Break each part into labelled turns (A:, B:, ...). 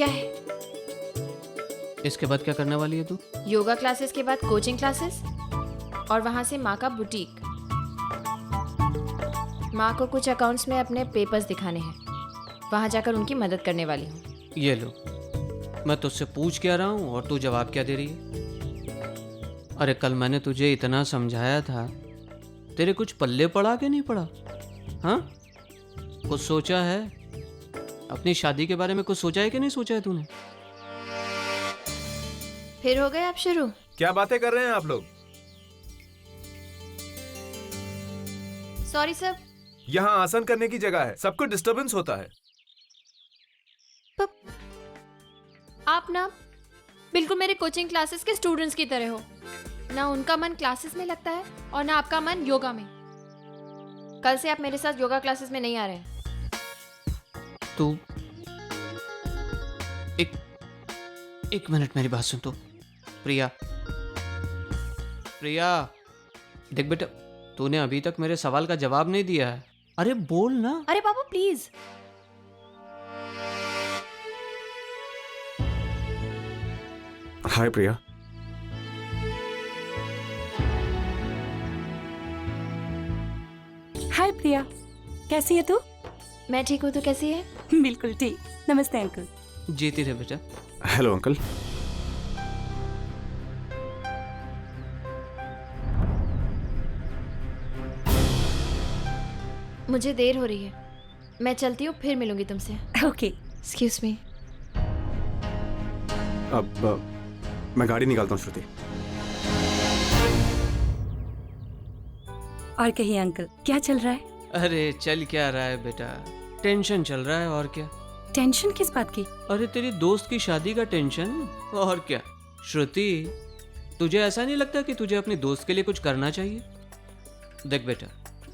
A: क्या है?
B: इसके बाद क्या करने वाली है तू?
A: योगा क्लासेस के बाद कोचिंग क्लासेस और वहाँ से माँ का बुटीक। माँ को कुछ अकाउंट्स में अपने पेपर्स दिखाने हैं, वहाँ जाकर उनकी मदद करने वाली हूँ।
B: ये लो, मैं तुझसे पूछ क्या रहा हूँ और तू जवाब क्या दे रही है? अरे कल मैंने तुझे इतना समझाया था, तेरे कुछ पल्ले पड़ा कि नहीं पड़ा? हाँ, कुछ सोचा है? अपनी शादी के बारे में कुछ सोचा है कि नहीं सोचा है तूने?
A: फिर हो गए आप शुरू?
C: क्या बातें कर रहे हैं आप लोग?
A: Sorry sir.
C: यहाँ आसन करने की जगह है, सबको डिस्टरबेंस होता है।
A: आप ना बिल्कुल मेरे कोचिंग क्लासेस के स्टूडेंट्स की तरह हो। ना उनका मन क्लासेस में लगता है और ना आपका मन योगा में। कल से आप मेरे साथ योगा क्लासेस में नहीं आ रहे हैं।
B: तू एक मिनट मेरी बात सुन। तो प्रिया, देख बेटा, तूने अभी तक मेरे सवाल का जवाब नहीं दिया है। अरे बोल ना।
A: अरे बाबू प्लीज।
C: हाय प्रिया।
D: हाय प्रिया, कैसी है तू?
A: मैं ठीक हूँ, तो कैसी है?
D: बिल्कुल ठीक। नमस्ते अंकल।
B: जीती रहे बेटा।
C: Hello uncle.
A: मुझे देर हो रही है, मैं चलती हूँ, फिर मिलूंगी तुमसे।
D: ओके।
A: Excuse me.
C: अब मैं गाड़ी निकालता हूँ श्रुति।
D: और कहिए अंकल, क्या चल रहा है?
B: अरे चल क्या रहा है बेटा, टेंशन चल रहा है और क्या।
D: टेंशन किस बात की?
B: अरे तेरी दोस्त की शादी का टेंशन, और क्या। श्रुति, तुझे ऐसा नहीं लगता कि तुझे अपनी दोस्त के लिए कुछ करना चाहिए? देख बेटा,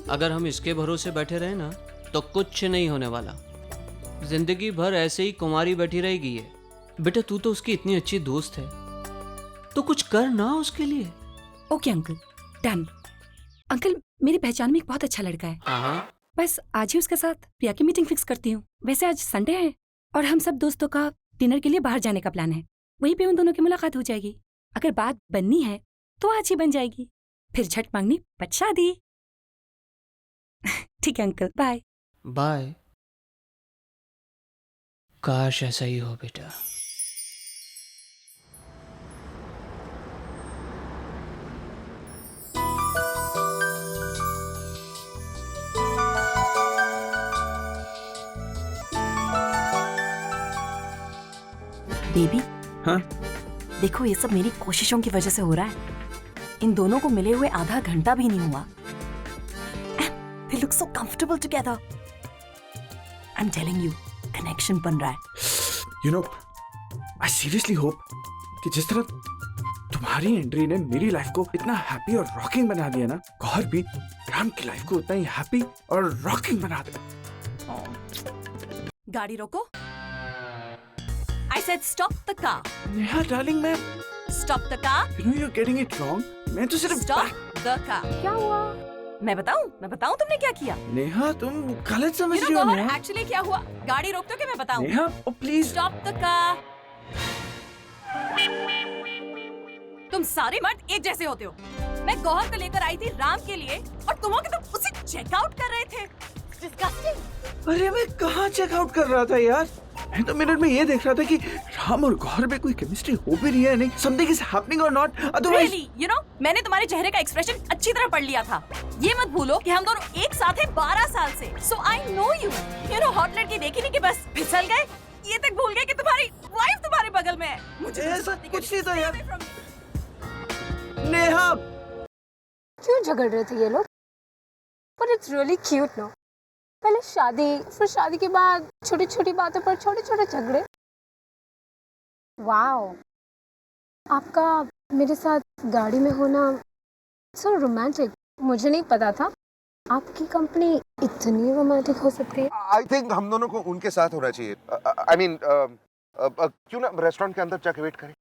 B: अगर हम इसके भरोसे बैठे रहे ना तो कुछ नहीं होने वाला। जिंदगी भर ऐसे ही कुंवारी बैठी रहेगी ये। बेटा तू तो उसकी इतनी अच्छी दोस्त है, तो कुछ कर ना उसके लिए।
D: Okay uncle, done. अंकल, मेरी पहचान में एक बहुत अच्छा लड़का है।
B: हाँ,
D: बस आज ही उसके साथ प्रिया की मीटिंग फिक्स करती हूँ। वैसे आज संडे है और हम सब दोस्तों का डिनर के लिए बाहर जाने का प्लान है। वहीं पे उन दोनों की मुलाकात हो जाएगी। अगर बात बननी है तो आज ही बन जाएगी, फिर झट मांगनी पट शादी। ठीक है अंकल, बाय।
B: बाय। काश ऐसा ही हो बेटा।
E: बेबी,
C: हाँ?
E: देखो ये सब मेरी कोशिशों की वजह से हो रहा है। इन दोनों को मिले हुए आधा घंटा भी नहीं हुआ। They look so comfortable together. I'm telling you, connection बन रहा है।
C: You know, I seriously hope कि जिस तरह तुम्हारी एंट्री ने मेरी लाइफ को इतना हैप्पी और रॉकिंग बना दिया ना, गौहर भी राम की लाइफ को उतना ही हैप्पी और रॉकिंग बना दे।
E: गाड़ी रोको। I said stop the car.
C: Neha darling, मैं
E: Stop the car.
C: you know you're getting it wrong. मैं तो सिर्फ
E: Stop the car. क्या हुआ? मैं बताऊं तुमने क्या किया?
C: नेहा तुम गलत समझ
E: You know,
C: रही हो
E: गौहर,
C: नेहा।
E: actually क्या हुआ? गाड़ी रोक दो कि मैं बताऊं?
C: Neha please.
E: Stop the car. तुम सारे मर्द एक जैसे होते हो। मैं गौहर को लेकर आई थी राम के लिए और तुम उसे चेकआउट कर रहे थे। Disgusting.
C: अरे मैं कहाँ चेकआउट कर रहा था यार, मैं तो मिनट में ये देख रहा था कि राम और गौहर में कोई केमिस्ट्री हो भी रही है नहीं, समथिंग इज हैपनिंग और not, otherwise.
E: Really, you know, मैंने तुम्हारे चेहरे का एक्सप्रेशन अच्छी तरह पढ़ लिया था। ये मत भूलो कि हम दोनों एक साथ हैं 12 साल से। So I know you. You know, hot लड़की देखी नहीं कि बस फिसल गए, ये तक भूल गए कि तुम्हारी वाइफ तुम्हारे बगल में है। मुझे
C: ऐसा कुछ नहीं था यार। नेहा
F: क्यों झगड़ रहे थे ये लोग? पर इट्स रियली क्यूट नो। पहले शादी, फिर शादी के बाद छोटी छोटी बातों पर छोटे छोटे झगड़े। वाओ, आपका मेरे साथ गाड़ी में होना सो रोमांटिक। मुझे नहीं पता था आपकी कंपनी इतनी रोमांटिक हो सकती है।
G: आई थिंक हम दोनों को उनके साथ होना चाहिए। आई मीन क्यों ना रेस्टोरेंट के अंदर जाके वेट करें?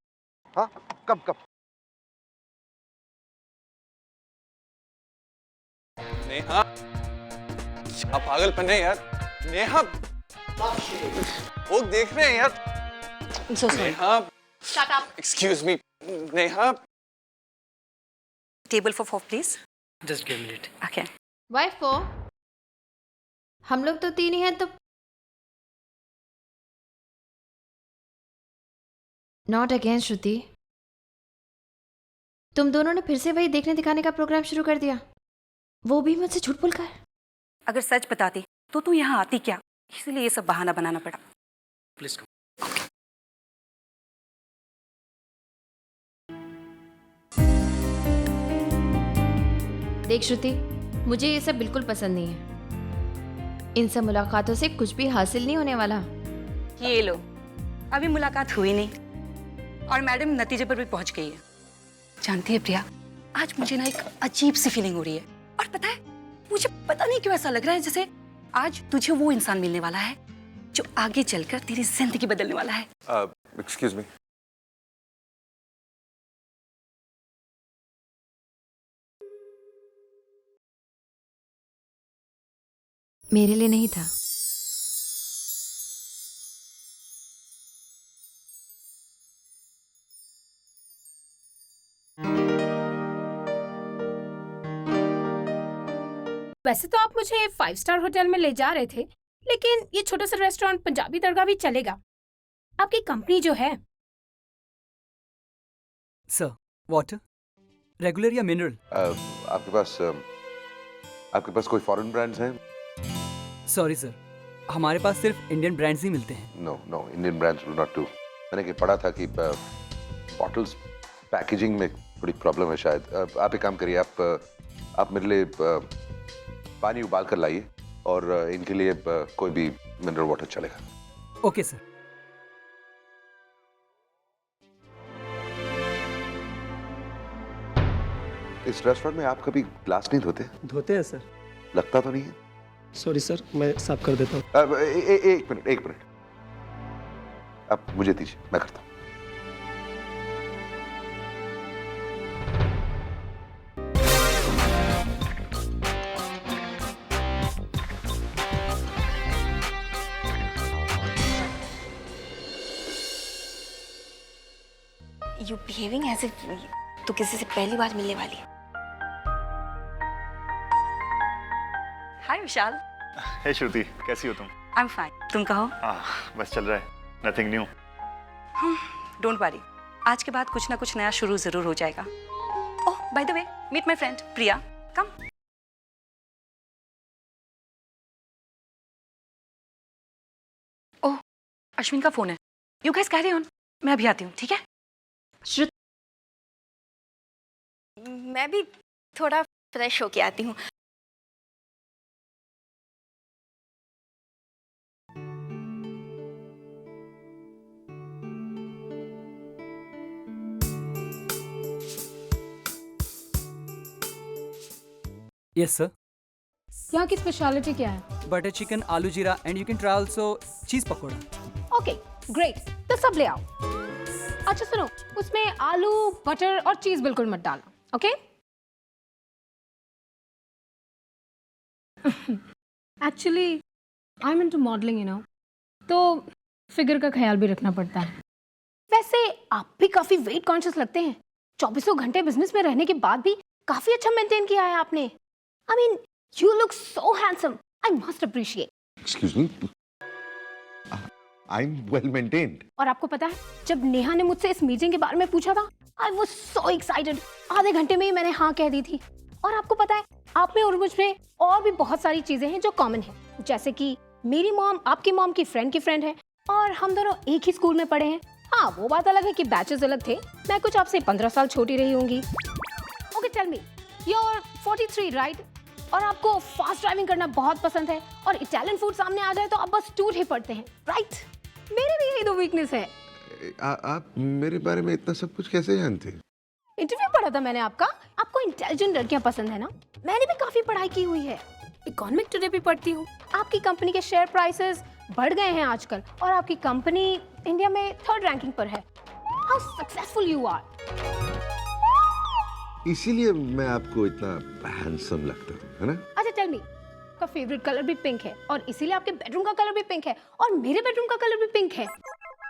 G: हाँ, कब?
H: नेहा, क्या पागलपन है यार। नेहा, वो देख रहे हैं यार।
D: So sorry.
H: Neha,
A: shut up.
H: excuse me, Neha.
D: Table for 4 please.
H: Just give me it.
D: Okay.
A: Wife को हम लोग तो 3 ही हैं, तो नॉट अगेन श्रुति। तुम दोनों ने फिर से वही देखने दिखाने का प्रोग्राम शुरू कर दिया, वो भी मुझसे झूठ बोलकर।
D: अगर सच बताती तो तू यहाँ आती क्या, इसलिए ये सब बहाना बनाना पड़ा।
H: Please come.
A: देख श्रुति, मुझे ये सब बिल्कुल पसंद नहीं है। इन सब मुलाकातों से कुछ भी हासिल नहीं होने वाला।
D: ये लो, अभी मुलाकात हुई नहीं और मैडम नतीजे पर भी पहुंच गई है। जानती है प्रिया, आज मुझे ना एक अजीब सी फीलिंग हो रही है। और पता है, मुझे पता नहीं क्यों ऐसा लग रहा है जैसे आज तुझे वो इंसान मिलने वाला है जो आगे चलकर तेरी जिंदगी बदलने वाला है।
G: Excuse me.
A: मेरे लिए नहीं था।
F: वैसे तो आप मुझे 5 स्टार होटल में ले जा रहे थे, लेकिन ये छोटा सा रेस्टोरेंट पंजाबी दरगाह भी चलेगा। आपकी कंपनी जो है,
I: सर, वाटर रेगुलर या मिनरल?
G: आपके पास कोई फॉरेन ब्रांड्स हैं?
I: सॉरी सर, हमारे पास सिर्फ इंडियन ब्रांड्स ही मिलते हैं।
G: No no, Indian brands will not do. मैंने कि पढ़ा था कि बॉटल्स पैकेजिंग में थोड़ी प्रॉब्लम है शायद। आप एक काम करिए, आप मेरे लिए पानी उबाल कर लाइए और इनके लिए कोई भी मिनरल वाटर चलेगा।
I: Okay sir.
G: इस रेस्टोरेंट में आप कभी ग्लास नहीं धोते?
J: धोते हैं सर।
G: लगता तो नहीं है।
J: सॉरी सर, मैं साफ कर देता हूँ।
G: एक मिनट आप मुझे दीजिए, मैं करता हूँ।
K: You behaving as if तू किसी से पहली बार मिलने वाली है।
D: हाय विशाल।
L: हे श्रुति, कैसी हो तुम?
D: आई एम फाइन, तुम कहो।
L: बस चल रहा है, नथिंग न्यू।
D: डोंट वरी, आज के बाद कुछ ना कुछ नया शुरू जरूर हो जाएगा। Oh by the way, meet my friend Priya, come. Oh, Ashwin का फोन है। यू गाइस कैरी ऑन, मैं अभी आती हूँ, ठीक है?
K: मैं भी थोड़ा फ्रेश होके आती हूँ।
I: Yes sir.
F: यहाँ की स्पेशलिटी क्या है?
I: बटर चिकन, आलू जीरा and you can try also चीज पकोड़ा।
F: ओके ग्रेट, तो सब ले आओ। अच्छा सुनो, उसमें आलू, बटर और चीज बिल्कुल मत डालना, okay? Actually I am into modelling, you know, तो फिगर का ख्याल भी रखना पड़ता है। वैसे आप भी काफी वेट कॉन्शियस लगते हैं। 24 घंटे बिजनेस में रहने के बाद भी काफी अच्छा मेंटेन किया है आपने। I mean you look so handsome, I must appreciate.
G: Excuse me, I am well maintained.
F: और आपको पता है, जब नेहा ने मुझसे इस मीटिंग के बारे में पूछा था, आई वाज सो एक्साइटेड। आधे घंटे में ही मैंने हाँ कह दी थी। और आपको पता है, आप में और मुझ में और भी बहुत सारी चीजें हैं जो कॉमन है, जैसे कि मेरी मॉम आपकी मॉम की फ्रेंड है और हम दोनों एक ही स्कूल में पढ़े हैं। हाँ, वो बात अलग है कि बैचेस अलग थे। मैं कुछ आपसे 15 साल छोटी रही होंगी। Okay tell me, you are 43 right? और आपको फास्ट ड्राइविंग करना बहुत पसंद है और इटालियन फूड सामने आ जाए तो आप बस टूट ही पड़ते हैं, राइट? मेरे भी यही 2 वीकनेस है।
G: आप मेरे बारे में इतना सब कुछ कैसे जानते हैं?
F: इंटरव्यू पढ़ा था मैंने आपका। आपको इंटेलिजेंट लड़कियां पसंद है ना? मैंने भी काफी पढ़ाई की हुई है, इकोनॉमिक टुडे भी पढ़ती हूँ। आपकी कंपनी के शेयर प्राइसेस बढ़ गए हैं आजकल और आपकी कंपनी इंडिया में 3rd रैंकिंग पर है। How successful you are.
G: इसीलिए मैं आपको इतना हैंडसम लगता हूँ, है ना?
F: अच्छा टेल मी, का फेवरेट कलर भी पिंक है और इसीलिए आपके बेडरूम का कलर भी पिंक है और मेरे बेडरूम का कलर भी पिंक है।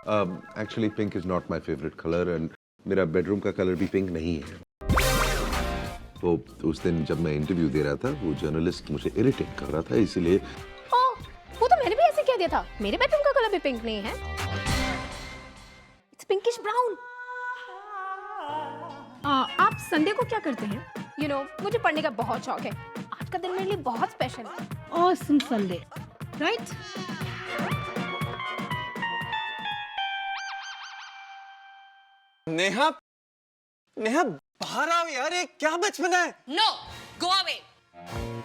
G: Actually pink is not my favourite colour and मेरा बेडरूम का कलर भी पिंक नहीं है। तो उस दिन जब मैं इंटरव्यू दे रहा था वो जर्नलिस्ट मुझे इरिटेट कर रहा था, इसीलिए
F: वो तो मैंने भी ऐसे कह दिया था, मेरे बेडरूम का कलर भी पिंक नहीं है, इट्स पिंकिश ब्राउन। आप संडे को क्या करते हैं? यू नो मुझे पढ़ने का बहुत शौक है, आज का दिन मेरे लिए बहुत स्पेशल है। Awesome Sunday, right?
H: Neha, Neha बाहर आओ यार, ये क्या बचपना है।
E: No, go away.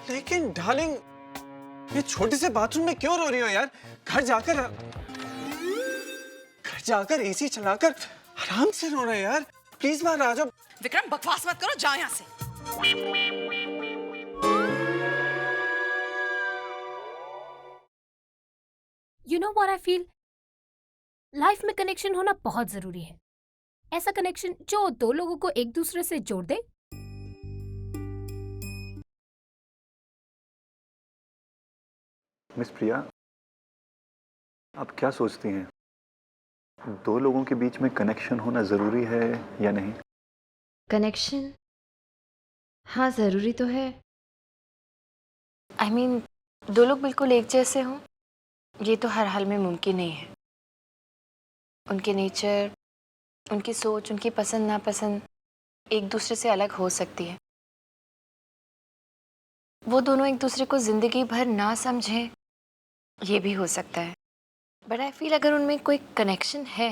H: लेकिन डार्लिंग, ये छोटे से बाथरूम में क्यों रो रही हो यार? घर जाकर एसी चलाकर आराम से रो रहे यार। प्लीज बाहर आ जाओ।
E: विक्रम बकवास मत करो, जाओ यहाँ से।
F: You know what I feel, life में कनेक्शन होना बहुत जरूरी है। ऐसा कनेक्शन जो दो लोगों को एक दूसरे से जोड़ दे।
L: मिस प्रिया, आप क्या सोचती हैं? दो लोगों के बीच में कनेक्शन होना ज़रूरी है या नहीं?
A: कनेक्शन हाँ ज़रूरी तो है।
K: आई मीन दो लोग बिल्कुल एक जैसे हों ये तो हर हाल में मुमकिन नहीं है। उनके नेचर, उनकी सोच, उनकी पसंद नापसंद एक दूसरे से अलग हो सकती है। वो दोनों एक दूसरे को जिंदगी भर ना समझें ये भी हो सकता है, बट आई फील अगर उनमें कोई कनेक्शन है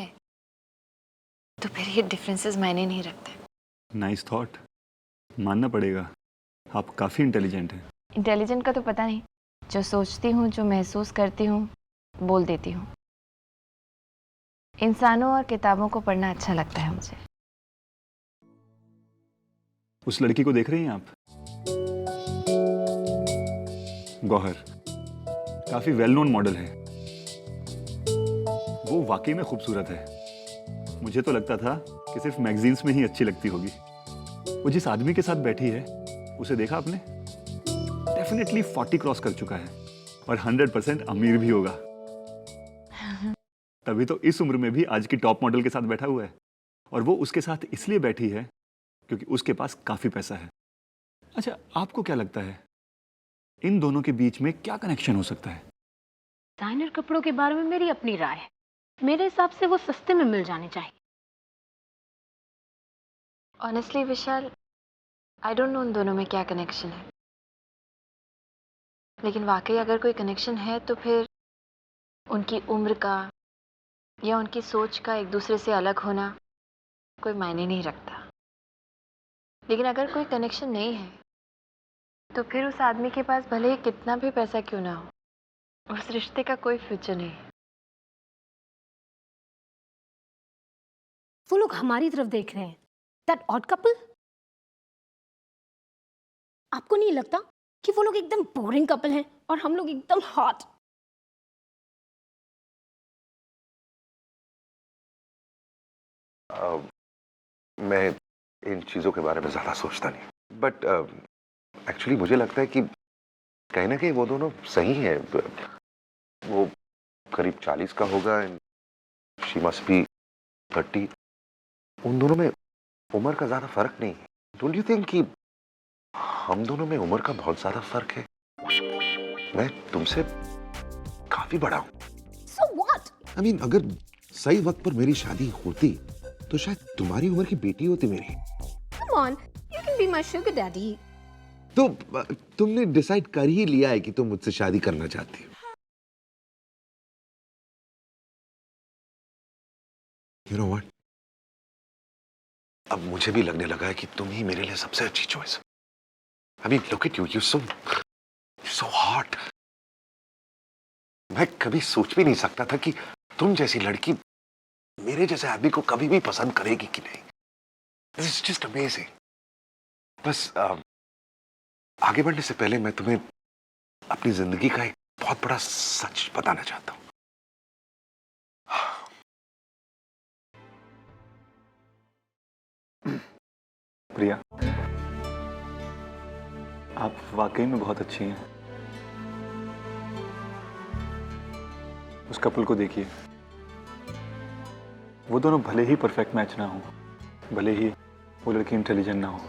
K: तो फिर ये डिफरेंसेस मायने नहीं रखते।
L: नाइस थॉट, मानना पड़ेगा, आप काफ़ी इंटेलिजेंट हैं।
K: इंटेलिजेंट का तो पता नहीं, जो सोचती हूँ, जो महसूस करती हूँ, बोल देती हूँ। इंसानों और किताबों को पढ़ना अच्छा लगता है मुझे।
L: उस लड़की को देख रही हैं आप? गौहर, काफी वेल नोन मॉडल है। वो वाकई में खूबसूरत है। मुझे तो लगता था कि सिर्फ मैगजीन्स में ही अच्छी लगती होगी। वो जिस आदमी के साथ बैठी है उसे देखा आपने? डेफिनेटली 40 क्रॉस कर चुका है और 100% अमीर भी होगा। तभी तो इस उम्र में भी आज की टॉप मॉडल के साथ बैठा हुआ है, और वो उसके साथ इसलिए बैठी है क्योंकि उसके पास काफी पैसा है। अच्छा, आपको क्या लगता है इन दोनों के बीच में क्या कनेक्शन हो सकता है?
F: डिजाइनर कपड़ों के बारे में मेरी अपनी राय है। मेरे हिसाब से वो सस्ते में मिल जाने चाहिए।
K: Honestly Vishal, I don't know उन दोनों में क्या कनेक्शन है, लेकिन वाकई अगर कोई कनेक्शन है तो फिर उनकी उम्र का या उनकी सोच का एक दूसरे से अलग होना कोई मायने नहीं रखता। लेकिन अगर कोई कनेक्शन नहीं है तो फिर उस आदमी के पास भले ही कितना भी पैसा क्यों ना हो, उस रिश्ते का कोई फ्यूचर नहीं है।
F: वो लोग हमारी तरफ देख रहे हैं, दैट ऑड कपल। आपको नहीं लगता कि वो लोग एकदम बोरिंग कपल हैं और हम लोग एकदम हॉट?
G: मैं इन चीज़ों के बारे में ज़्यादा सोचता नहीं, बट एक्चुअली मुझे लगता है कि कहीं ना कहीं वो दोनों सही है। वो करीब 40 का होगा एंड शी मस्ट बी 30। उन दोनों में उम्र का ज़्यादा फर्क नहीं है। डोंट यू थिंक कि हम दोनों में उम्र का बहुत ज़्यादा फर्क है? मैं तुमसे काफ़ी बड़ा हूँ।
F: So what?
G: I mean, अगर सही वक्त पर मेरी शादी होती तो शायद तुम्हारी उम्र की बेटी होती मेरी।
F: Come on, you can be my sugar daddy.
G: तो तुमने डिसाइड कर ही लिया है कि तुम मुझसे शादी करना चाहती हो। You know what? अब मुझे भी लगने लगा है कि तुम ही मेरे लिए सबसे अच्छी choice. I mean, look at you, you're so hot. मैं कभी सोच भी नहीं सकता था कि तुम जैसी लड़की मेरे जैसे आदमी को कभी भी पसंद करेगी कि नहीं। This is just amazing. बस आगे बढ़ने से पहले मैं तुम्हें अपनी जिंदगी का एक बहुत बड़ा सच बताना चाहता हूँ।
L: प्रिया, आप वाकई में बहुत अच्छी हैं। उस कपल को देखिए, वो दोनों भले ही परफेक्ट मैच ना हो, भले ही वो लड़की इंटेलिजेंट ना हो,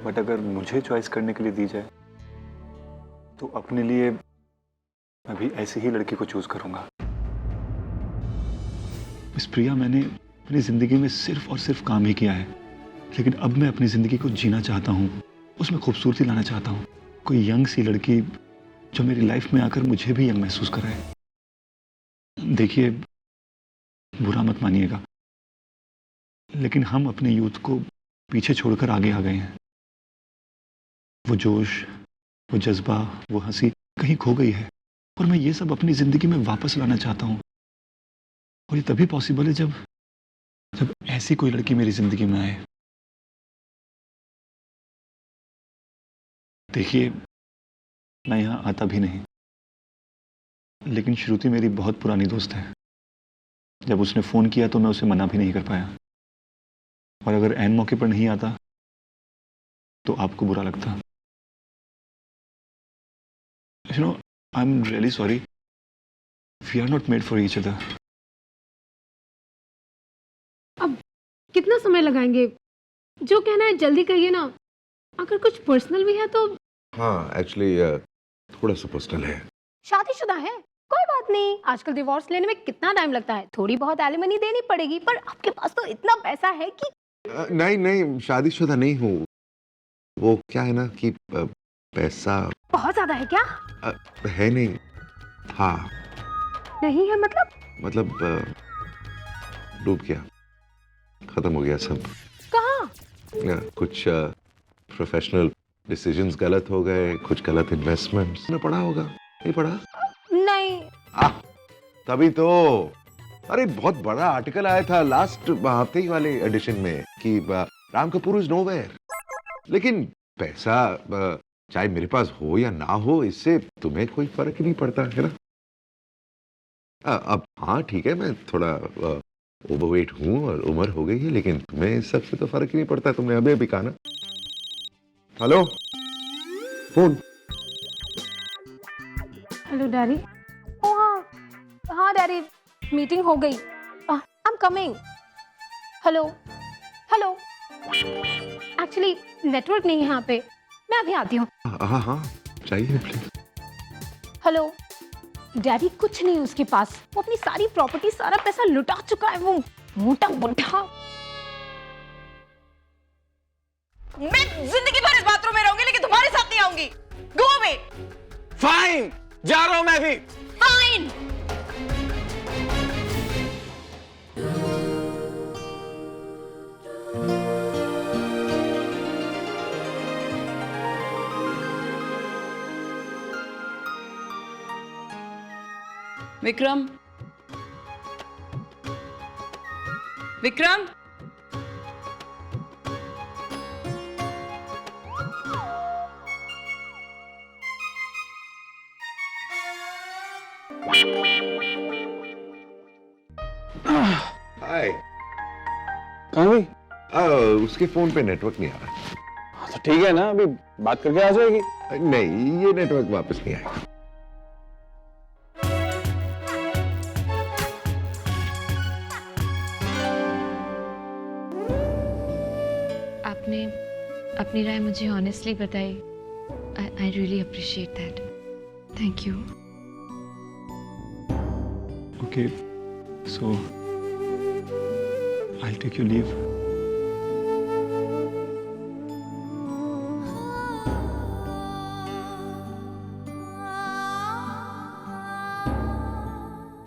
L: बट अगर मुझे चॉइस करने के लिए दी जाए तो अपने लिए मैं भी ऐसी ही लड़की को चूज करूंगा। मिस प्रिया, मैंने अपनी जिंदगी में सिर्फ और सिर्फ काम ही किया है, लेकिन अब मैं अपनी जिंदगी को जीना चाहता हूँ, उसमें खूबसूरती लाना चाहता हूँ। कोई यंग सी लड़की जो मेरी लाइफ में आकर मुझे भी यंग महसूस कराए। देखिए, बुरा मत मानिएगा, लेकिन हम अपने यूथ को पीछे छोड़कर आगे आ गए हैं। वो जोश, वो जज्बा, वो हंसी कहीं खो गई है, और मैं ये सब अपनी जिंदगी में वापस लाना चाहता हूँ। और ये तभी पॉसिबल है जब जब ऐसी कोई लड़की मेरी जिंदगी में आए। देखिए, मैं यहाँ आता भी नहीं, लेकिन श्रुति मेरी बहुत पुरानी दोस्त है। जब उसने फोन किया तो मैं उसे मना भी नहीं कर पाया, और अगर ऐन मौके पर नहीं आता तो आपको बुरा लगता। You know, I'm really sorry. We are not made for each other.
F: अब कितना समय लगाएंगे? जो कहना है जल्दी कहिए ना। अगर कुछ पर्सनल भी है तो।
G: हाँ, एक्चुअली थोड़ा सा पर्सनल है।
F: शादीशुदा है, कोई बात नहीं। आजकल डिवोर्स लेने में कितना टाइम लगता है, थोड़ी बहुत एलिमनी देनी पड़ेगी, पर आपके पास तो इतना पैसा है कि।
G: नहीं, शादीशुदा नहीं हूँ। वो क्या है ना कि पैसा
F: बहुत ज्यादा है क्या?
G: है नहीं, हाँ।
F: नहीं है मतलब
G: डूब गया, खत्म हो गया सब।
F: कहाँ?
G: कुछ प्रोफेशनल डिसीजंस गलत हो गए, कुछ गलत इन्वेस्टमेंट्स ने पढ़ा होगा। नहीं पढ़ा?
F: नहीं।
G: तभी तो, अरे बहुत बड़ा आर्टिकल आया था लास्ट हफ्ते ही वाले एडिशन में कि राम कपूर इज नोवेयर। लेकिन पैसा चाहे मेरे पास हो या ना हो, इससे तुम्हें कोई फर्क नहीं पड़ता है ना। अब हाँ ठीक है, मैं थोड़ा ओवरवेट हूँ और उम्र हो गई है, लेकिन तुम्हें इस सबसे तो फर्क ही नहीं पड़ता। तुमने अभी अभी कहा ना। Hello, phone.
F: Hello daddy. Oh हाँ डैडी, मीटिंग हो गई। I am coming. Hello hello, actually network नहीं है यहाँ पे, मैं अभी आती हूँ।
G: हाँ चाहिए प्लीज।
F: हेलो डैडी, कुछ नहीं उसके पास, वो अपनी सारी प्रॉपर्टी, सारा पैसा लुटा चुका है, वो मोटा बुढ़ा।
E: मैं जिंदगी भर इस बाथरूम में रहूंगी, लेकिन तुम्हारे साथ नहीं आऊंगी। Go away.
H: फाइन, जा रहा हूं मैं भी।
E: फाइन।
M: विक्रम, विक्रम,
G: हाय।
H: कहाँ गई?
G: उसके फोन पे नेटवर्क नहीं आ रहा।
H: तो ठीक है ना, अभी बात करके आ जाएगी।
G: नहीं, ये नेटवर्क वापस नहीं आएगा।
K: आपने अपनी राय मुझे ऑनेस्टली बताई। I really appreciate that. Thank you.
L: Okay, so I'll take your leave.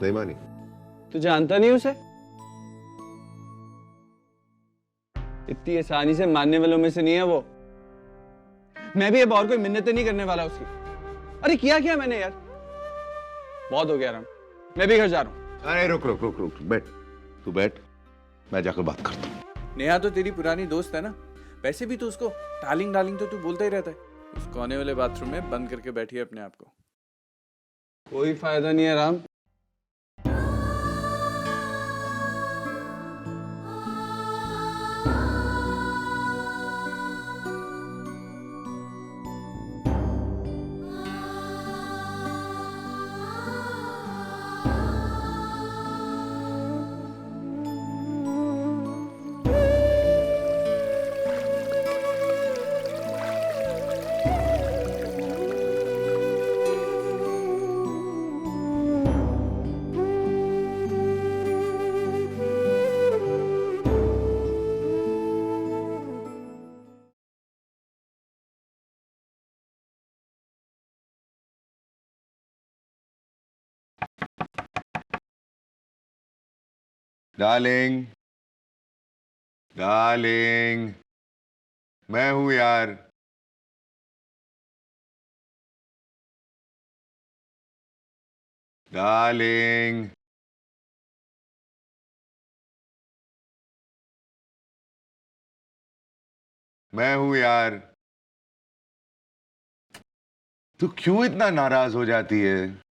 G: नहीं मानी?
H: तू जानता नहीं उसे? इतनी आसानी से मानने वालों में से नहीं है वो। मैं भी अब और कोई मिन्नतें नहीं करने वाला उसकी। अरे क्या मैंने यार, बहुत हो गया राम, मैं भी घर जा रहा हूँ।
G: अरे रुक, बैठ। तू बैठ, मैं जाकर बात करता हूँ।
N: नेहा तो तेरी पुरानी दोस्त है ना, वैसे भी तो उसको डार्लिंग तो तू बोलता ही रहता है। उस कोने वाले बाथरूम में बंद करके बैठी है अपने आप को।
H: कोई फायदा नहीं है राम।
O: डार्लिंग, डार्लिंग, मैं हूं यार। डार्लिंग, मैं हूं यार। तू क्यों इतना नाराज हो जाती है?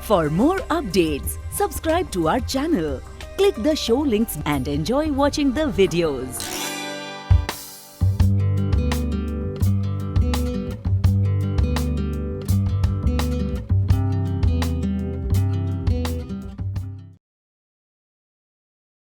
E: For more updates, subscribe to our channel, click the show links and enjoy watching the videos.